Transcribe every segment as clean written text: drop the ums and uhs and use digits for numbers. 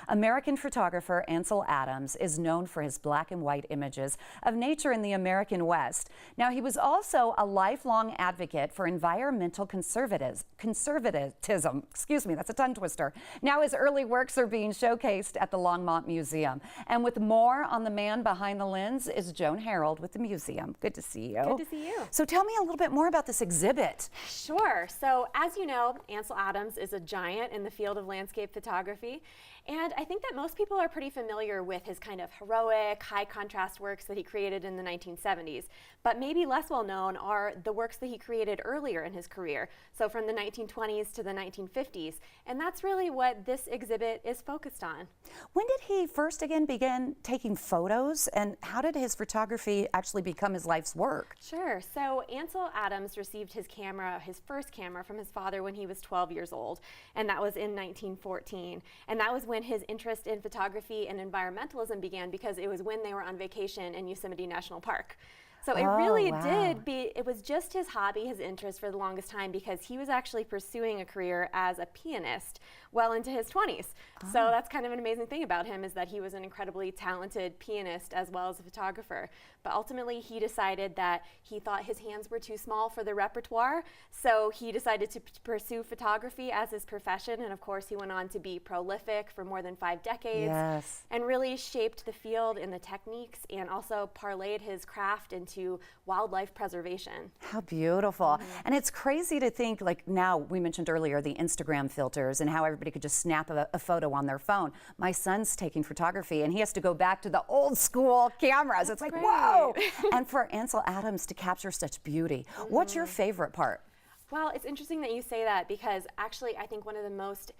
American photographer Ansel Adams is known for his black and white images of nature in the American West. Now, he was also a lifelong advocate for environmental conservatism. Excuse me, that's a tongue twister. Now his early works are being showcased at the Longmont Museum. And with more on the man behind the lens is Joan Harold with the museum. Good to see you. Good to see you. So tell me a little bit more about this exhibit. Sure. So as you know, Ansel Adams is a giant in the field of landscape photography. And I think that most people are pretty familiar with his kind of heroic, high contrast works that he created in the 1970s. But maybe less well known are the works that he created earlier in his career. So from the 1920s to the 1950s. And that's really what this exhibit is focused on. When did he first begin taking photos, and how did his photography actually become his life's work? Sure. So Ansel Adams received his first camera from his father when he was 12 years old, and that was in 1914. And that was when his interest in photography and environmentalism began, because it was when they were on vacation in Yosemite National Park. So it really it was just his hobby, his interest for the longest time, because he was actually pursuing a career as a pianist well into his 20s. So that's kind of an amazing thing about him, is that he was an incredibly talented pianist as well as a photographer. But ultimately he decided that he thought his hands were too small for the repertoire, so he decided to pursue photography as his profession. And of course he went on to be prolific for more than 5 decades and really shaped the field and the techniques, and also parlayed his craft into wildlife preservation. How beautiful. And it's crazy to think, like, now we mentioned earlier the Instagram filters and how everybody could just snap a photo on their phone. My son's taking photography and he has to go back to the old school cameras. It's like, whoa! And for Ansel Adams to capture such beauty. What's your favorite part? Well, it's interesting that you say that, because actually I think one of the most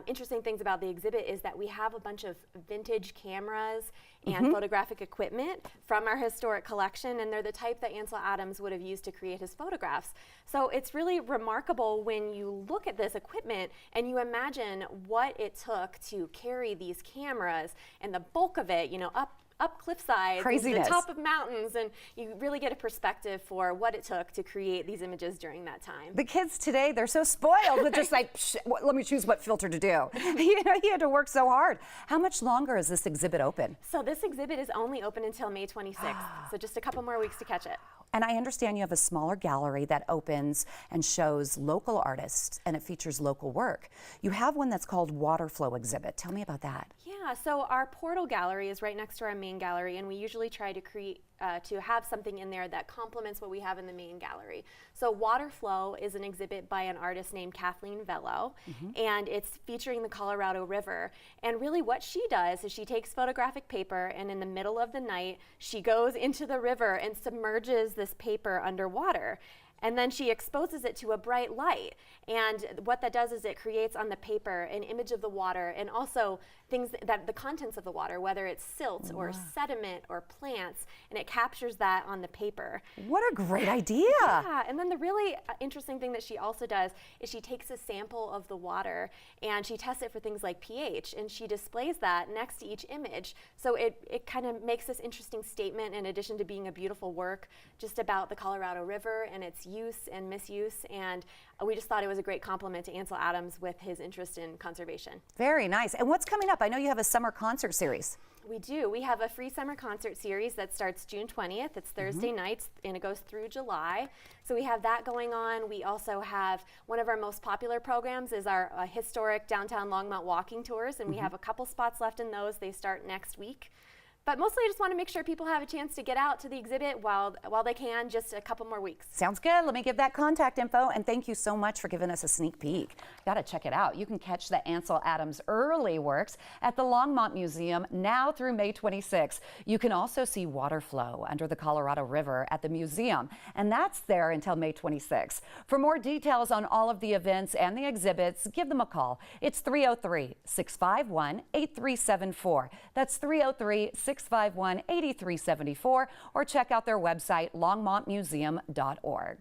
interesting things about the exhibit is that we have a bunch of vintage cameras and photographic equipment from our historic collection, and they're the type that Ansel Adams would have used to create his photographs. So it's really remarkable when you look at this equipment and you imagine what it took to carry these cameras, and the bulk of it, you know, up cliff sides, to the top of mountains, and you really get a perspective for what it took to create these images during that time. The kids today, they're so spoiled with just like, let me choose what filter to do. You know, he had to work so hard. How much longer is this exhibit open? So this exhibit is only open until May 26th, so just a couple more weeks to catch it. And I understand you have a smaller gallery that opens and shows local artists, and it features local work. You have one that's called Water Flow Exhibit. Tell me about that. Yeah, so our portal gallery is right next to our main gallery, and we usually try to create to have something in there that complements what we have in the main gallery. So Water Flow is an exhibit by an artist named Kathleen Vello, and it's featuring the Colorado River. And really what she does is she takes photographic paper, and in the middle of the night she goes into the river and submerges this paper underwater. And then she exposes it to a bright light. And what that does is it creates on the paper an image of the water, and also things that the contents of the water, whether it's silt or sediment or plants, and it captures that on the paper. What a great idea. Yeah, and then the really interesting thing that she also does is she takes a sample of the water and she tests it for things like pH, and she displays that next to each image. So it kind of makes this interesting statement, in addition to being a beautiful work, just about the Colorado River and its use and misuse. And we just thought it was a great compliment to Ansel Adams with his interest in conservation. Very nice. And what's coming up? I know you have a summer concert series. We do. We have a free summer concert series that starts June 20th. It's Thursday nights, and it goes through July. So we have that going on. We also have one of our most popular programs is our historic downtown Longmont walking tours, and we have a couple spots left in those. They start next week. But mostly I just want to make sure people have a chance to get out to the exhibit while they can, just a couple more weeks. Sounds good. Let me give that contact info, and thank you so much for giving us a sneak peek. Got to check it out. You can catch the Ansel Adams early works at the Longmont Museum now through May 26. You can also see water flow under the Colorado River at the museum, and that's there until May 26. For more details on all of the events and the exhibits, give them a call. It's 303-651-8374. That's 303-651-8374, or check out their website, longmontmuseum.org.